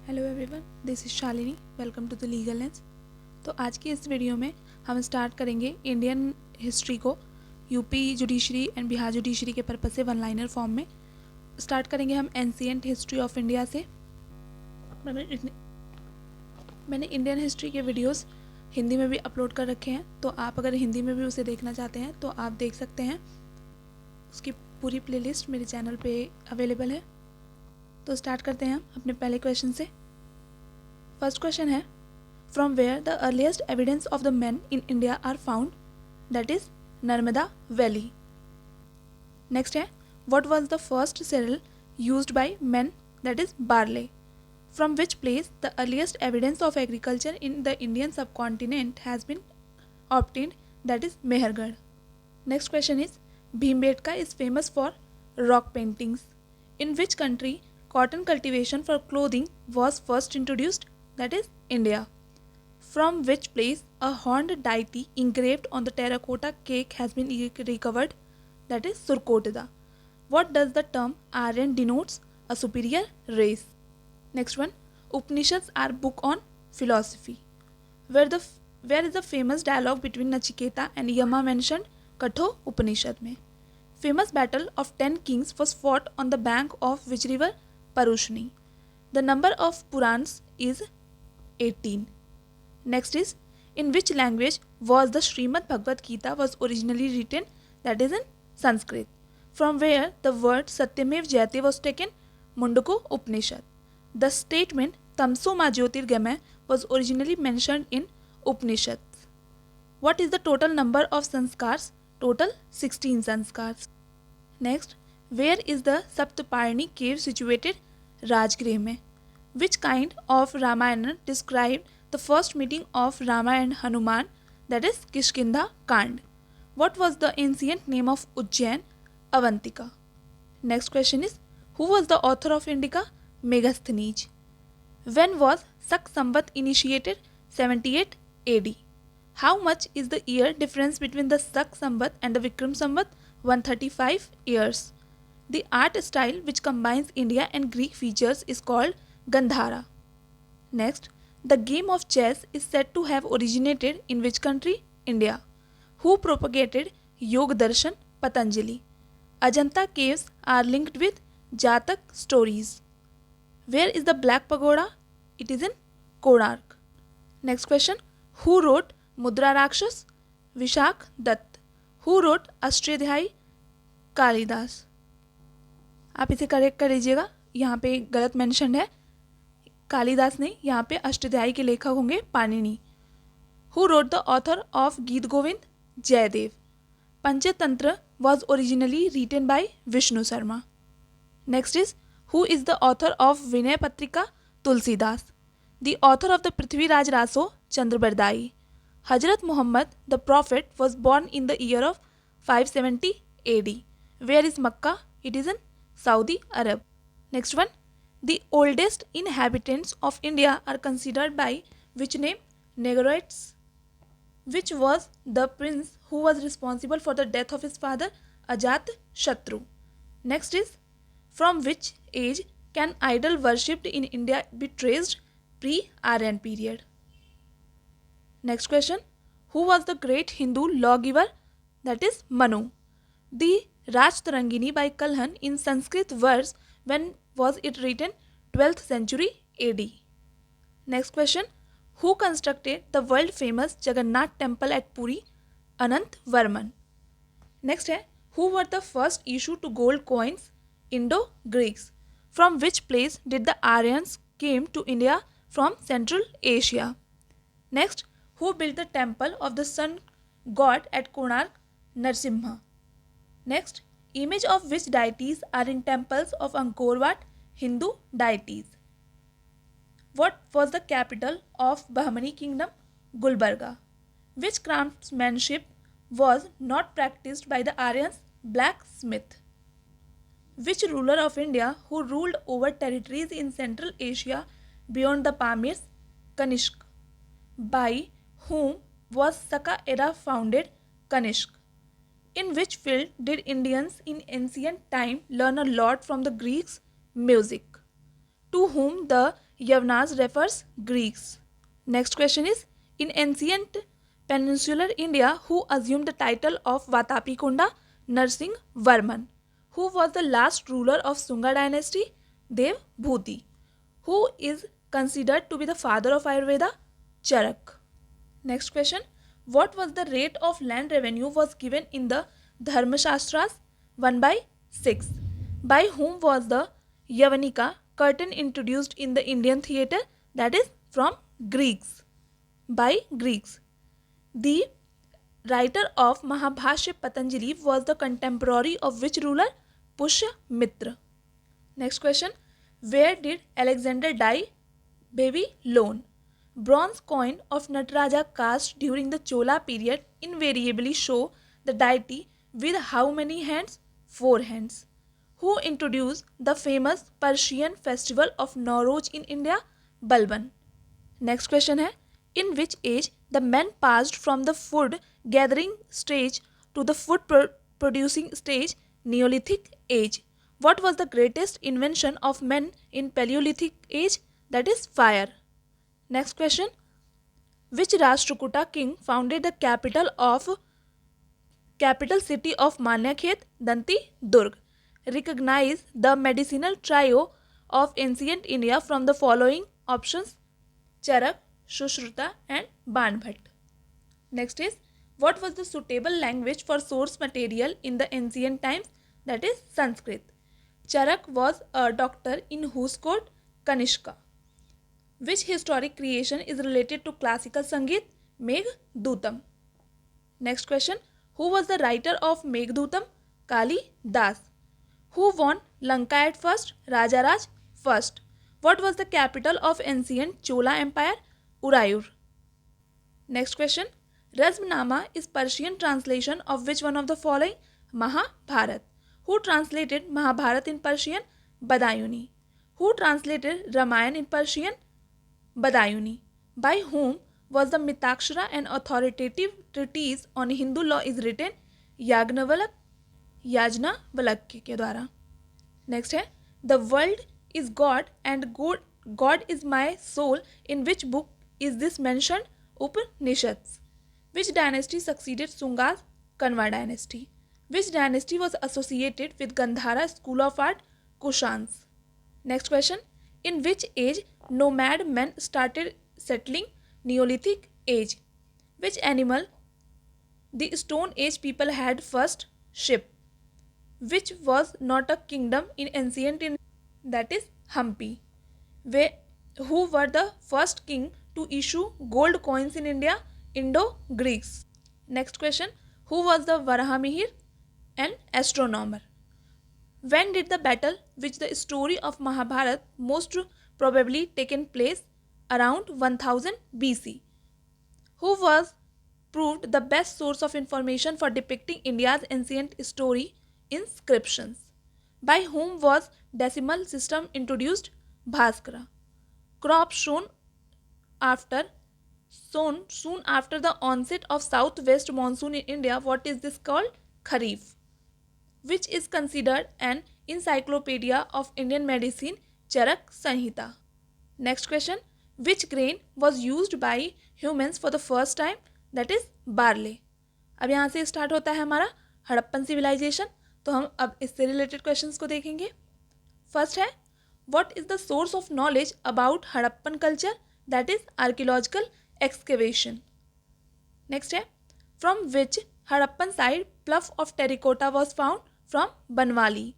Hello everyone, this is Shalini. Welcome to the legal lens. तो आज की इस वीडियो में हम स्टार्ट करेंगे इंडियन हिस्ट्री को UP judiciary and Bihar judiciary के पर्पस से वन लाइनर फॉर्म में स्टार्ट करेंगे हम एंशिएंट हिस्ट्री ऑफ इंडिया से। मैंने इंडियन हिस्ट्री के वीडियोस हिंदी में भी अपलोड कर रखे हैं, तो आप अगर हिंदी में भी उसे देखना चाहते हैं तो आप देख सकते हैं। उसकी पूरी प्लेलिस्ट मेरे चैनल पे अवेलेबल है। तो स्टार्ट करते हैं हम अपने पहले क्वेश्चन से। फर्स्ट क्वेश्चन है, from where the earliest evidence of the man in India are found, that is Narmada valley. Next है, what was the first cereal used by man, that is barley. From which place the earliest evidence of agriculture in the Indian subcontinent has been obtained, that is Mehrgarh. Next question is, Bhimbetka is famous for rock paintings. In which country cotton cultivation for clothing was first introduced, that is India. From which place a horned deity engraved on the terracotta cake has been recovered, that is Surkotda. What does the term Aryan denotes? A superior race. Next one, Upanishads are book on philosophy. Where is the famous dialogue between Nachiketa and Yama mentioned? Katho Upanishad में. Famous battle of 10 kings was fought on the bank of which river? Parushni. The number of Purans is 18. Next is, in which language was the Srimad Bhagavad Gita was originally written, that is in Sanskrit. From where the word Satyamev Jayate was taken? Mundaka Upanishad. The statement Tamso Ma Jyotirgamay was originally mentioned in Upanishads. What is the total number of sanskars? Total 16 sanskars. Next, where is the Saptaparni cave situated? Rajgriha में. Which kind of Ramayana described the first meeting of Rama and Hanuman, that is Kishkinda Kand. What was the ancient name of Ujjain? Avantika. Next question is, who was the author of Indica? Megasthenes. When was Sak Samvat initiated? 78 AD. How much is the year difference between the Sak Samvat and the Vikram Samvat? 135 years. The art style which combines India and Greek features is called Gandhara. Next, the game of chess is said to have originated in which country? India. Who propagated Yoga Darshan? Patanjali. Ajanta caves are linked with Jatak stories. Where is the Black Pagoda? It is in Konark. Next question, who wrote Mudra Rakshas? Vishak Dutt. Who wrote Ashtadhyayi? Kalidas. आप इसे correct कर लीजिएगा, यहाँ पे गलत mention है, कालिदास नहीं, यहाँ पे अष्टाध्यायी के लेखक होंगे Panini. Who wrote the author of Geet Govind? Jayadev. Panchatantra was originally written by Vishnu Sharma. Next is, who is the author of Vinay Patrika? Tulsidas. The author of the Prithviraj Raso? Chand Bardai. Hazrat Mohammad the prophet was born in the year of 570 AD. Where is Makkah? It is in Saudi Arab. Next one, the oldest inhabitants of India are considered by which name? Negroids. Which was the prince who was responsible for the death of his father? Ajat Shatru. Next is, from which age can idol worshipped in India be traced? Pre-Aryan period. Next question, who was the great Hindu lawgiver? That is Manu. The Rajtarangini by Kalhan in Sanskrit verse, when was it written? 12th century AD. Next question, who constructed the world famous Jagannath temple at Puri? Anant Varman. Next है, who were the first issue to gold coins? Indo-Greeks. From which place did the Aryans came to India? From Central Asia. Next, who built the temple of the sun god at Konark? Narsimha. Next, image of which deities are in temples of Angkor Wat? Hindu deities. What was the capital of Bahmani kingdom? Gulbarga. Which craftsmanship was not practiced by the Aryans? Blacksmith. Which ruler of India who ruled over territories in Central Asia beyond the Pamirs? Kanishk. By whom was Saka era founded? Kanishk. In which field did Indians in ancient time learn a lot from the Greeks? Music. to whom the Yavanas refers Greeks. Next question is, in ancient peninsular India, who assumed the title of Vatapikunda? Narsingh Varman. Who was the last ruler of Sunga dynasty? Dev Bhuti. Who is considered to be the father of Ayurveda? Charak. Next question. What was the rate of land revenue was given in the Dharmashastras? 1/6. By whom was the Yavanika curtain introduced in the Indian theatre? That is from Greeks. By Greeks. The writer of Mahabhashya Patanjali was the contemporary of which ruler? Pushyamitra. Next question. Where did Alexander die? Babylon. Bronze coin of Nataraja cast during the Chola period invariably show the deity with how many hands? 4 hands. Who introduced the famous Persian festival of Nowruz in India? Balban. Next question है, in which age the men passed from the food gathering stage to the food producing stage? Neolithic age. What was the greatest invention of men in Paleolithic age? That is fire. Next question. Which Rashtrakuta king founded the capital city of Manyakhet? Danti Durg. Recognize the medicinal trio of ancient India from the following options: Charak, Sushruta and Banbhat. Next is, what was the suitable language for source material in the ancient times? That is Sanskrit. Charak was a doctor in whose court? Kanishka. Which historic creation is related to classical Sangeet? Meghdutam. Next question. Who was the writer of Meghdutam? Kali Das. Who won Lanka at first? Rajaraj first. What was the capital of ancient Chola Empire? Urayur. Next question. Razmnama is Persian translation of which one of the following? Mahabharat. Who translated Mahabharat in Persian? Badayuni. Who translated Ramayana in Persian? Badayuni. By whom was the Mitakshara, an authoritative treatise on Hindu law, is written? Yajnavalkya के द्वारा. Next है, the world is god and god is my soul. In which book is this mentioned? Upanishads. Which dynasty succeeded Sungas? Kanva dynasty. Which dynasty was associated with Gandhara school of art? Kushans. Next question. In which age nomad men started settling? Neolithic age. Which animal the Stone Age people had first? Ship. Which was not a kingdom in ancient India? That is Hampi. Who were the first king to issue gold coins in India? Indo-Greeks. Next question. Who was the Varahamihir? An astronomer. When did the battle which the story of Mahabharata most probably taken place? Around 1000 BC. Who was proved the best source of information for depicting India's ancient story? Inscriptions. By whom was decimal system introduced? Bhaskara. Crop soon after the onset of southwest monsoon in India. What is this called? Kharif. Which is considered an encyclopedia of Indian medicine? Charak Sanhita. Next question. Which grain was used by humans for the first time? That is barley. अब यहाँ से start होता है हमारा Harappan civilisation. तो हम अब इससे रिलेटेड क्वेश्चंस को देखेंगे. फर्स्ट है, what is the source of knowledge about Harappan culture? That is archaeological excavation. Next है, from which Harappan site plough of terracotta was found? From Banawali.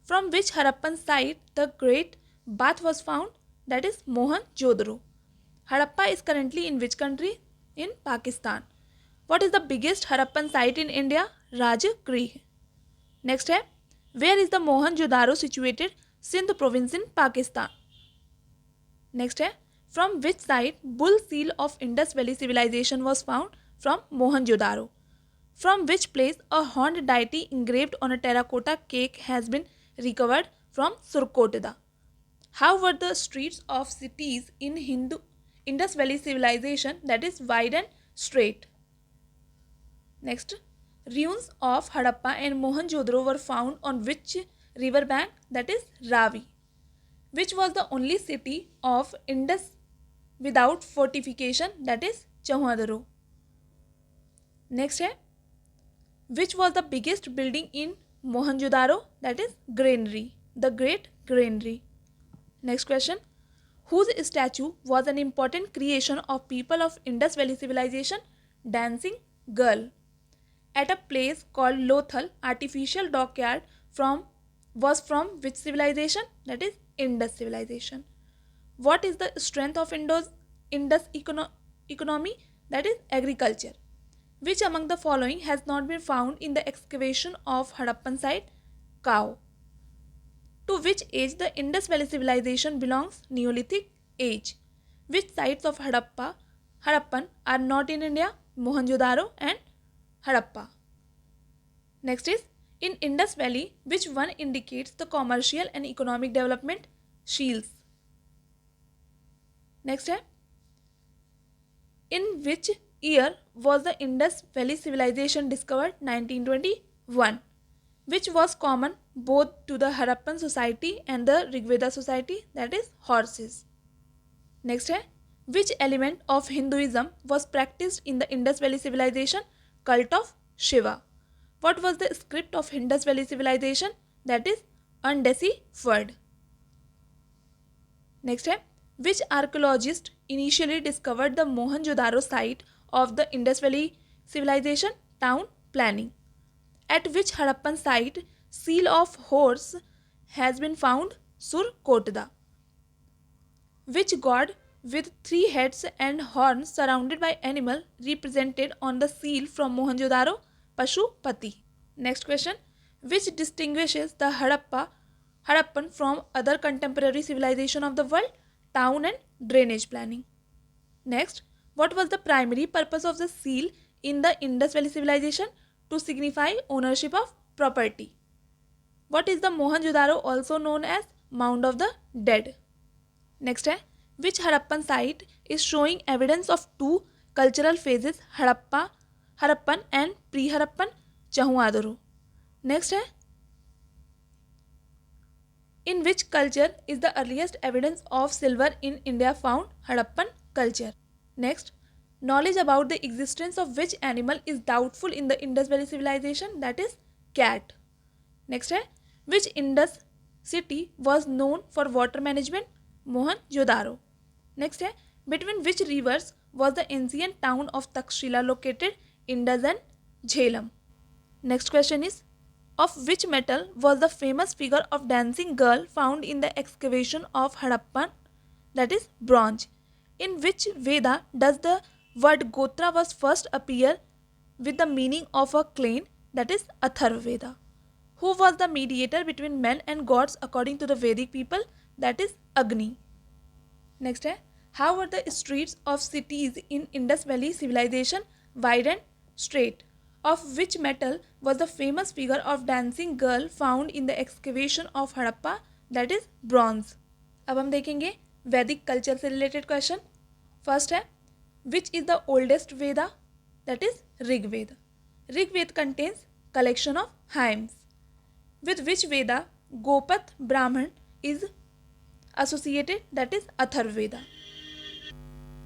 From which Harappan site the great bath was found? That is Mohenjodaro. Harappa is currently in which country? In Pakistan. What is the biggest Harappan site in India? Rajgriha. Next है, where is the Mohenjo-daro situated? Sindh province in Pakistan. Next है, from which site bull seal of Indus Valley civilization was found? From Mohenjo-daro. From which place a horned deity engraved on a terracotta cake has been recovered? From Surkotada. How were the streets of cities in Indus Valley civilization? That is wide and straight. Next, ruins of Harappa and Mohenjo-daro were found on which river bank? That is Ravi. Which was the only city of Indus without fortification, that is Chauhadaro. Next है, which was the biggest building in Mohenjo-daro, that is granary, the great granary. Next question, whose statue was an important creation of people of Indus Valley civilization, dancing girl. At a place called Lothal, artificial dockyard was from which civilization, that is Indus civilization. What is the strength of Indus economy, that is agriculture. Which among the following has not been found in the excavation of Harappan site? Cow. To which age the Indus Valley civilization belongs? Neolithic age. Which sites of Harappan are not in India? Mohenjo-daro and Harappa. Next is, in Indus Valley, which one indicates the commercial and economic development? Shields. Next है, in which year was the Indus Valley civilization discovered? 1921. Which was common both to the Harappan society and the Rigveda society, that is horses. Next है, which element of Hinduism was practiced in the Indus Valley civilization? Cult of Shiva. What was the script of Indus Valley civilization? That is undeciphered. Next है, which archaeologist initially discovered the Mohenjo-daro site of the Indus Valley civilization? Town planning. At which Harappan site seal of horse has been found? Surkotda. Which god with 3 heads and horns surrounded by animal represented on the seal from Mohenjo-daro? Pashupati. Next question, which distinguishes the Harappan from other contemporary civilization of the world? Town and drainage planning. Next, what was the primary purpose of the seal in the Indus Valley civilization? To signify ownership of property. What is the Mohenjo-daro also known as? Mound of the Dead. Next है, which Harappan site is showing evidence of 2 cultural phases, Harappan and pre-Harappan, Chauhadaro. Next है, in which culture is the earliest evidence of silver in India found? Harappan culture. Next, knowledge about the existence of which animal is doubtful in the Indus Valley civilization? That is cat. Next है, which Indus city was known for water management? Mohenjo-daro. Next है, between which rivers was the ancient town of Takshila located? Indus and Jhelum. Next question is, of which metal was the famous figure of dancing girl found in the excavation of Harappan? That is bronze. In which Veda does the word Gotra was first appear with the meaning of a clan? That is Atharva Veda. Who was the mediator between men and gods according to the Vedic people? That is Agni. Next है, how were the streets of cities in Indus Valley civilization? Wide and straight. Of which metal was the famous figure of dancing girl found in the excavation of Harappa? That is bronze. अब हम देखेंगे वैदिक culture से related question. First है, which is the oldest Veda? That is Rigveda. Rigveda contains collection of hymns. With which Veda Gopat Brahman is associated? That is Atharva Veda.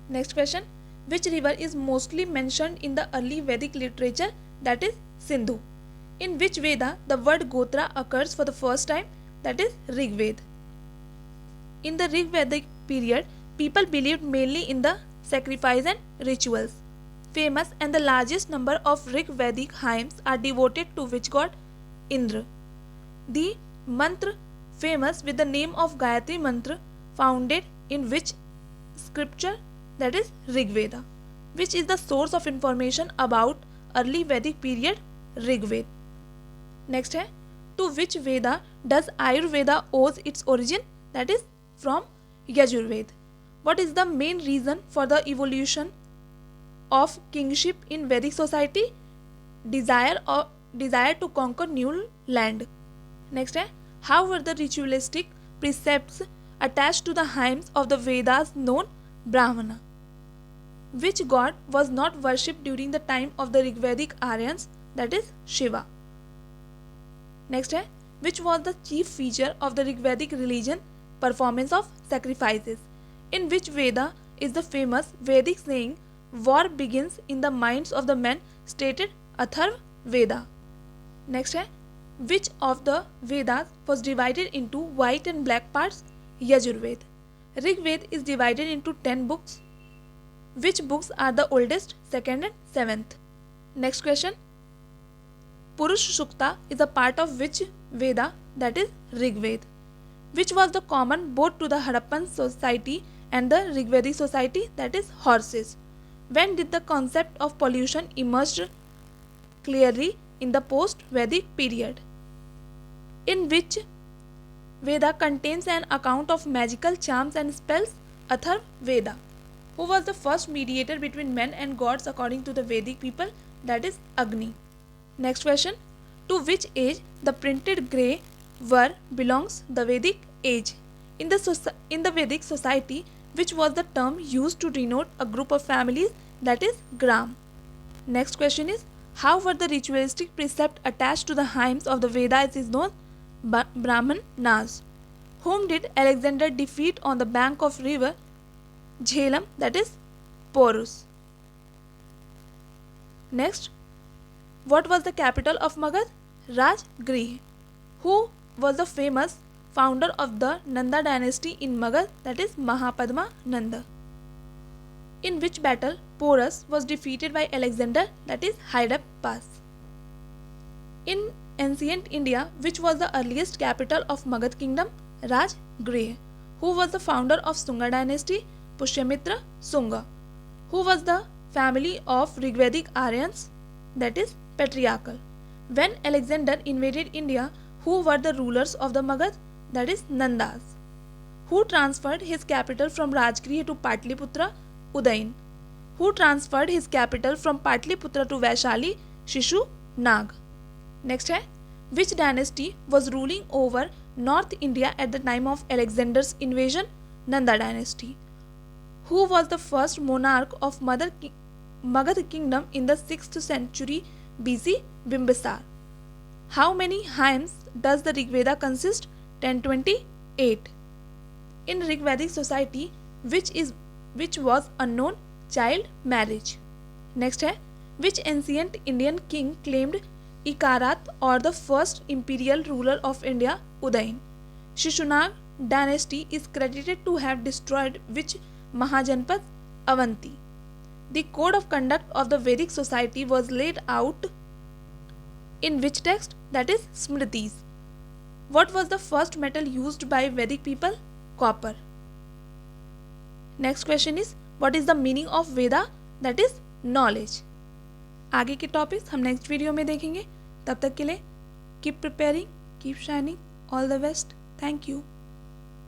Next question, which river is mostly mentioned in the early Vedic literature? That is Sindhu. In which Veda the word Gotra occurs for the first time? That is Rigveda. In the Rigvedic period, people believed mainly in the sacrifice and rituals. Famous and the largest number of Rigvedic hymns are devoted to which god? Indra. The mantra famous with the name of Gayatri mantra founded in which scripture? That is Rigveda. Which is the source of information about early Vedic period? Rigveda. Next है, to which Veda does Ayurveda owes its origin? That is from Yajurveda. What is the main reason for the evolution of kingship in Vedic society? Desire to conquer new land. Next है, how were the ritualistic precepts attached to the hymns of the Vedas known? Brahmana. Which god was not worshipped during the time of the Rigvedic Aryans? That is Shiva. Next है, which was the chief feature of the Rigvedic religion? performance of sacrifices. In which Veda is the famous Vedic saying, "War begins in the minds of the men," stated Atharva Veda. Next है, which of the Vedas was divided into white and black parts? Yajurved. Rig Veda is divided into 10 books. Which books are the oldest, second and seventh? Next question. Purush Sukta is a part of which Veda, that is Rig Veda? Which was the common both to the Harappan society and the Rigvedic society, that is horses? When did the concept of pollution emerge clearly? In the post-Vedic period. In which Veda contains an account of magical charms and spells? Atharva Veda. Who was the first mediator between men and gods according to the Vedic people? That is Agni. Next question. To which age the printed grey were belongs the Vedic age? In the Vedic society, which was the term used to denote a group of families? That is Gram. Next question is, how were the ritualistic precepts attached to the hymns of the Vedas is known? Brahmanas. Whom did Alexander defeat on the bank of river Jhelum, that is Porus? Next, what was the capital of Magad? Rajgriha. Who was the famous founder of the Nanda dynasty in Magad? That is Mahapadma Nanda. In which battle Porus was defeated by Alexander? That is Hydaspes Pass. In ancient India, which was the earliest capital of Magad kingdom? Rajgriha. Who was the founder of Sunga dynasty? Pushyamitra Sunga. Who was the family of Rigvedic Aryans? That is patriarchal. When Alexander invaded India, who were the rulers of the Magad? That is Nandas. Who transferred his capital from Rajgriha to Patliputra? Udain. Who transferred his capital from Patliputra to Vaishali? Shishunag. Next है, which dynasty was ruling over North India at the time of Alexander's invasion? Nanda dynasty. Who was the first monarch of Magad kingdom in the 6th century BC? Bimbisar. How many hymns does the Rigveda consist? 1028. In Rigvedic society, which was unknown? Child marriage. Next है, which ancient Indian king claimed Ikarat or the first imperial ruler of India? Udain. Shishunag dynasty is credited to have destroyed which Mahajanpad? Avanti. The code of conduct of the Vedic society was laid out in which text? That is Smritis. What was the first metal used by Vedic people? Copper. Next question is, what is the meaning of Veda? That is knowledge. आगे के topics हम next video में देखेंगे. तब तक के लिए keep preparing, keep shining, all the best. Thank you.